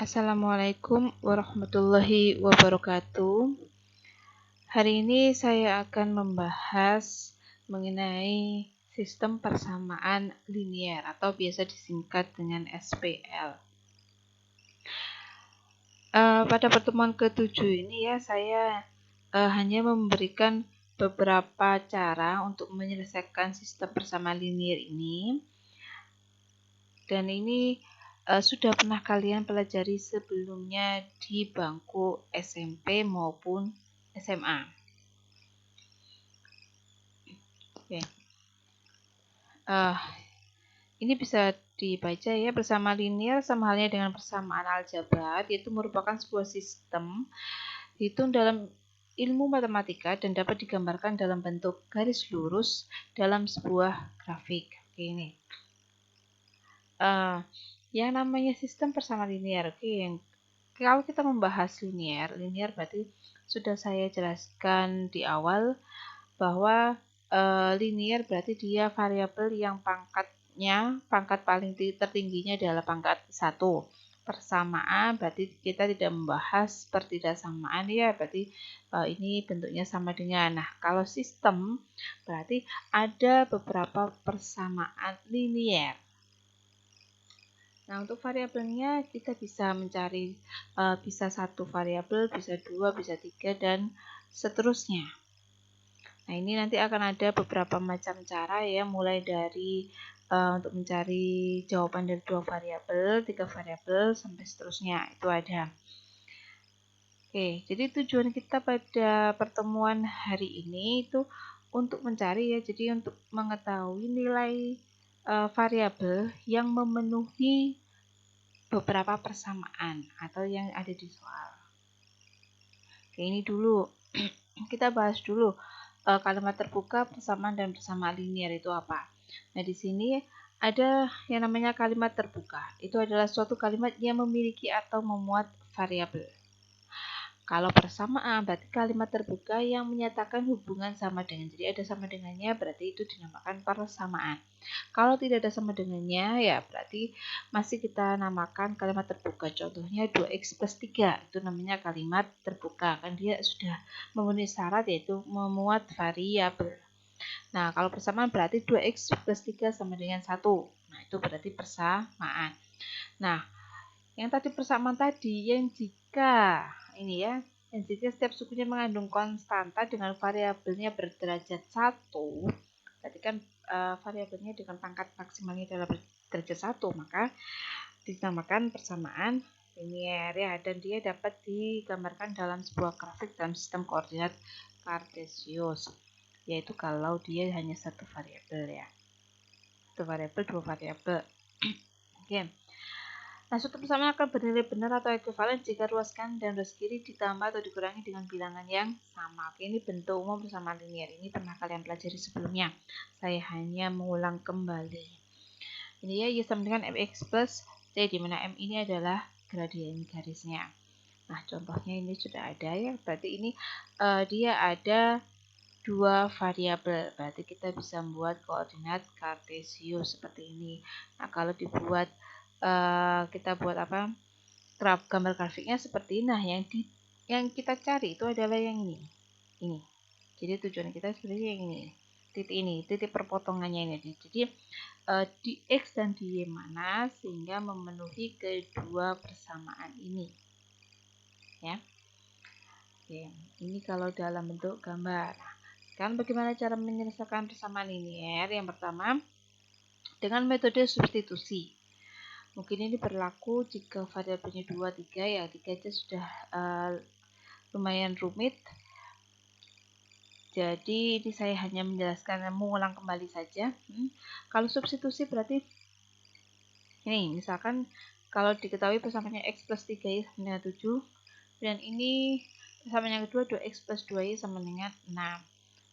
Assalamualaikum warahmatullahi wabarakatuh. Hari ini saya akan membahas mengenai sistem persamaan linier atau biasa disingkat dengan SPL. Pada pertemuan ke-7 ini ya saya hanya memberikan beberapa cara untuk menyelesaikan sistem persamaan linier ini. Dan ini sudah pernah kalian pelajari sebelumnya di bangku SMP maupun SMA. Oke. Ini bisa dibaca ya, persamaan linier sama halnya dengan persamaan aljabar, yaitu merupakan sebuah sistem dihitung dalam ilmu matematika dan dapat digambarkan dalam bentuk garis lurus dalam sebuah grafik. Oke, ini. Yang namanya sistem persamaan linier. Oke, kalau kita membahas linier berarti sudah saya jelaskan di awal bahwa linier berarti dia variabel yang pangkat paling tertingginya adalah pangkat 1. Persamaan berarti kita tidak membahas pertidaksamaan ya, berarti ini bentuknya sama dengan. Nah, kalau sistem berarti ada beberapa persamaan linier. Nah, untuk variabelnya kita bisa mencari bisa 1 variabel, bisa 2, bisa 3, dan seterusnya. Nah, ini nanti akan ada beberapa macam cara ya, mulai dari untuk mencari jawaban dari 2 variabel, 3 variabel, sampai seterusnya. Itu ada. Oke, jadi tujuan kita pada pertemuan hari ini itu untuk mencari ya, jadi untuk mengetahui nilai variabel yang memenuhi beberapa persamaan atau yang ada di soal. Oke, ini dulu kita bahas dulu kalimat terbuka, persamaan dan persamaan linier itu apa. Nah, di sini ada yang namanya kalimat terbuka. Itu adalah suatu kalimat yang memiliki atau memuat variabel. Kalau persamaan berarti kalimat terbuka yang menyatakan hubungan sama dengan. Jadi ada sama dengannya, berarti itu dinamakan persamaan. Kalau tidak ada sama dengannya, ya berarti masih kita namakan kalimat terbuka. Contohnya 2x plus 3, itu namanya kalimat terbuka. Kan dia sudah memenuhi syarat yaitu memuat variabel. Nah, kalau persamaan berarti 2x plus 3 sama dengan 1. Nah, itu berarti persamaan. Nah, yang tadi persamaan tadi, yang jika ini ya, yang jika setiap sukunya mengandung konstanta dengan variabelnya berderajat 1, berarti kan variabelnya dengan pangkat maksimalnya adalah berderajat 1, maka dinamakan persamaan linier ya, dan dia dapat digambarkan dalam sebuah grafik dalam sistem koordinat kartesius, yaitu kalau dia hanya satu variabel ya, satu variabel, dua variabel. Oke. Nah, suatu persamaan akan bernilai benar atau ekuivalen jika ruas kanan dan ruas kiri ditambah atau dikurangi dengan bilangan yang sama. Oke, ini bentuk umum persamaan linier. Ini pernah kalian pelajari sebelumnya. Saya hanya mengulang kembali. Ini ya, Y sama dengan mx plus c, di mana m ini adalah gradien garisnya. Nah, contohnya ini sudah ada ya. Berarti ini dia ada 2 variabel. Berarti kita bisa membuat koordinat kartesius seperti ini. Nah, kalau dibuat kita buat apa? Gambar grafiknya seperti ini. Nah, yang kita cari itu adalah yang ini. Ini. Jadi tujuan kita sebenarnya yang ini. Titik ini, titik perpotongannya ini. Jadi di X dan di Y mana sehingga memenuhi kedua persamaan ini. Ya. Oke, ini kalau dalam bentuk gambar. Nah, sekarang bagaimana cara menyelesaikan persamaan linier? Yang pertama, dengan metode substitusi. Mungkin ini berlaku jika variabelnya 2, 3 ya, 3 aja sudah lumayan rumit. Jadi ini saya hanya menjelaskan, mengulang kembali saja. Kalau substitusi berarti ini, misalkan kalau diketahui persamaannya x plus 3y sama dengan 7, dan ini persamaan yang kedua 2x plus 2y sama dengan 6.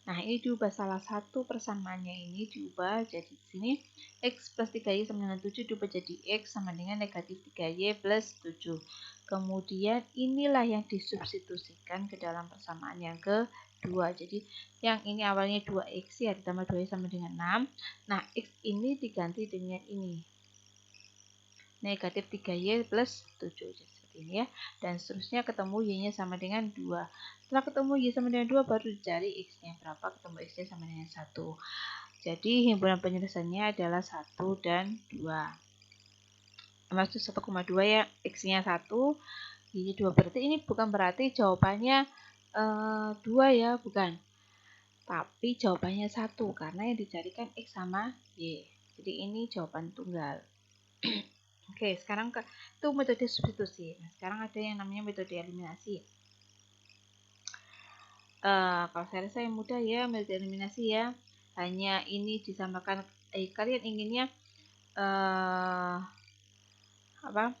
Nah, ini diubah salah satu persamaannya, ini diubah jadi di sini x plus 3y sama dengan 7 diubah jadi x sama dengan negatif 3y plus 7. Kemudian inilah yang disubstitusikan ke dalam persamaan yang kedua. Jadi yang ini awalnya 2x ya, ditambah 2y sama dengan 6. Nah, x ini diganti dengan ini, negatif 3y plus 7. seperti ini ya, dan seterusnya ketemu y-nya sama dengan 2. Setelah ketemu y sama dengan 2 baru dicari x-nya berapa, ketemu x-nya sama dengan 1. Jadi himpunan penyelesaiannya adalah 1 dan 2. Maksud 1,2 ya, x-nya 1, y-nya 2. Berarti ini bukan berarti jawabannya 2 ya, bukan. Tapi jawabannya 1 karena yang dicarikan x sama y. Jadi ini jawaban tunggal. Oke, sekarang itu metode substitusi. Nah, sekarang ada yang namanya metode eliminasi. Kalau saya rasa yang mudah ya metode eliminasi ya. Hanya ini disamakan. Kalian inginnya apa?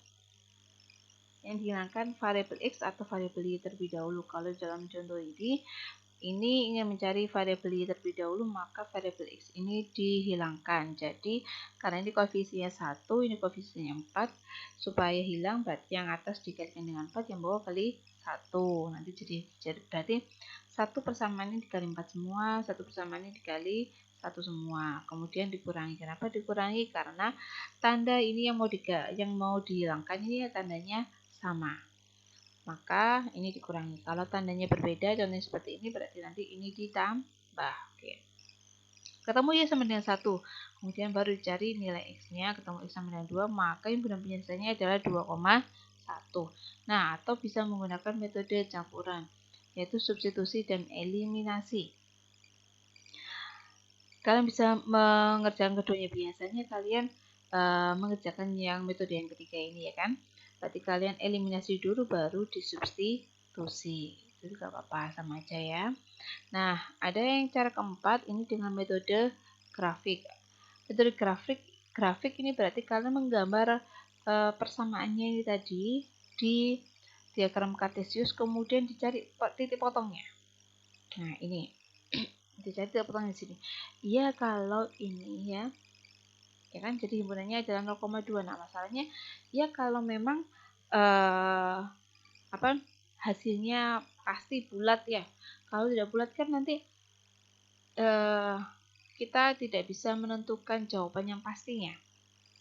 Yang dihilangkan variabel x atau variabel y terlebih dahulu. Kalau dalam contoh ini ingin mencari variabel y terlebih dahulu, maka variabel x ini dihilangkan. Jadi karena ini koefisiennya 1, ini koefisiennya 4, supaya hilang berarti yang atas dikalikan dengan 4, yang bawah kali 1. Nanti jadi berarti 1 persamaan ini dikali 4 semua, 1 persamaan ini dikali 1 semua. Kemudian dikurangi. Kenapa dikurangi? Karena tanda ini yang mau dihilangkan ini tandanya sama. Maka ini dikurangi. Kalau tandanya berbeda, contohnya seperti ini, berarti nanti ini ditambah. Oke. Ketemu y sama dengan 1. Kemudian baru dicari nilai x-nya, ketemu x sama dengan 2, maka himpunan penyelesaiannya adalah 2,1. Nah, atau bisa menggunakan metode campuran, yaitu substitusi dan eliminasi. Kalian bisa mengerjakan keduanya. Biasanya kalian mengerjakan yang metode yang ketiga ini ya kan. Berarti kalian eliminasi dulu baru disubstitusi. Itu gak apa-apa, sama aja ya. Nah, ada yang cara keempat ini dengan metode grafik. Metode grafik ini berarti kalian menggambar persamaannya ini tadi di diagram kartesius, kemudian dicari titik potongnya. Nah, ini dicari titik potongnya di sini. Iya, kalau ini ya kan, jadi himpunannya adalah 0,2. Nah, masalahnya ya kalau memang hasilnya pasti bulat ya. Kalau tidak bulat kan nanti kita tidak bisa menentukan jawaban yang pastinya.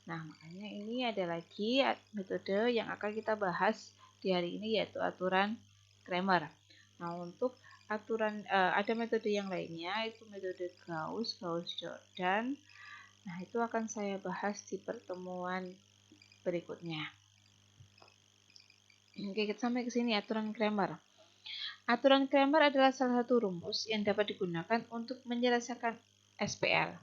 Nah, makanya ini ada lagi metode yang akan kita bahas di hari ini, yaitu aturan Cramer. Nah, untuk aturan ada metode yang lainnya, itu metode Gauss-Jordan. Nah, itu akan saya bahas di pertemuan berikutnya. Oke, kita sampai ke sini aturan Cramer. Aturan Cramer adalah salah satu rumus yang dapat digunakan untuk menyelesaikan SPL.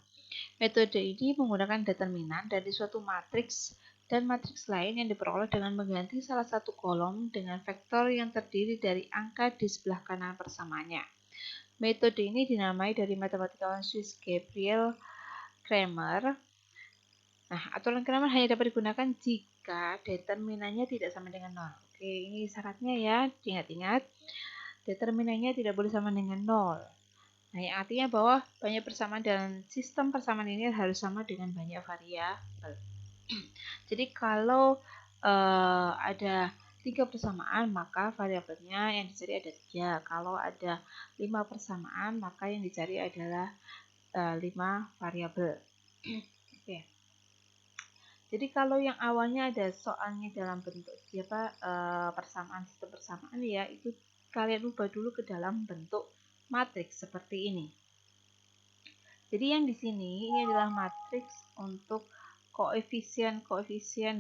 Metode ini menggunakan determinan dari suatu matriks dan matriks lain yang diperoleh dengan mengganti salah satu kolom dengan vektor yang terdiri dari angka di sebelah kanan persamaannya. Metode ini dinamai dari matematikawan Swiss Gabriel Cramer. Nah, aturan Cramer hanya dapat digunakan jika determinannya tidak sama dengan 0. Oke, ini syaratnya ya, ingat-ingat. Determinannya tidak boleh sama dengan 0. Nah, yang artinya bahwa banyak persamaan dalam sistem persamaan ini harus sama dengan banyak variabel. Jadi kalau ada 3 persamaan, maka variabelnya yang dicari ada 3. Kalau ada 5 persamaan, maka yang dicari adalah 5 variabel. Oke. Jadi kalau yang awalnya ada soalnya dalam bentuk persamaan, sistem persamaan ya, itu kalian ubah dulu ke dalam bentuk matriks seperti ini. Jadi yang di sini ini adalah matriks untuk koefisien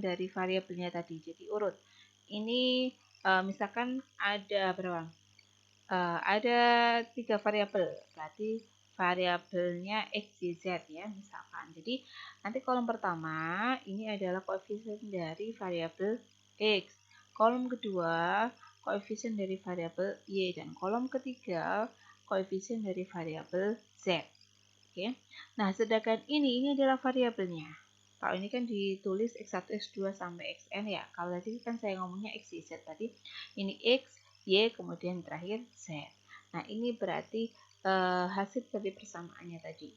dari variabelnya tadi. Jadi urut. Ini misalkan ada berapa? Ada 3 variabel. Berarti variabelnya x, y, z ya misalkan. Jadi nanti kolom pertama ini adalah koefisien dari variabel x. Kolom kedua koefisien dari variabel y, dan kolom ketiga koefisien dari variabel z. Oke. Nah, sedangkan ini adalah variabelnya. Kalau ini kan ditulis x1, x2 sampai xn ya. Kalau tadi kan saya ngomongnya x, y, z tadi. Ini x, y, kemudian terakhir z. Nah, ini berarti hasil dari persamaannya tadi.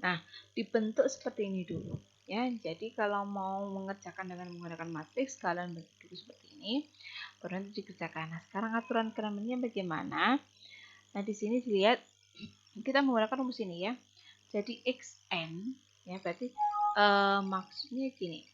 Nah, dibentuk seperti ini dulu ya. Jadi kalau mau mengerjakan dengan menggunakan matriks, kalian bentuk dulu seperti ini, baru nanti dikerjakan. Nah, sekarang aturan Cramer-nya bagaimana? Nah, di sini dilihat kita menggunakan rumus ini ya. Jadi xn ya berarti maksudnya gini.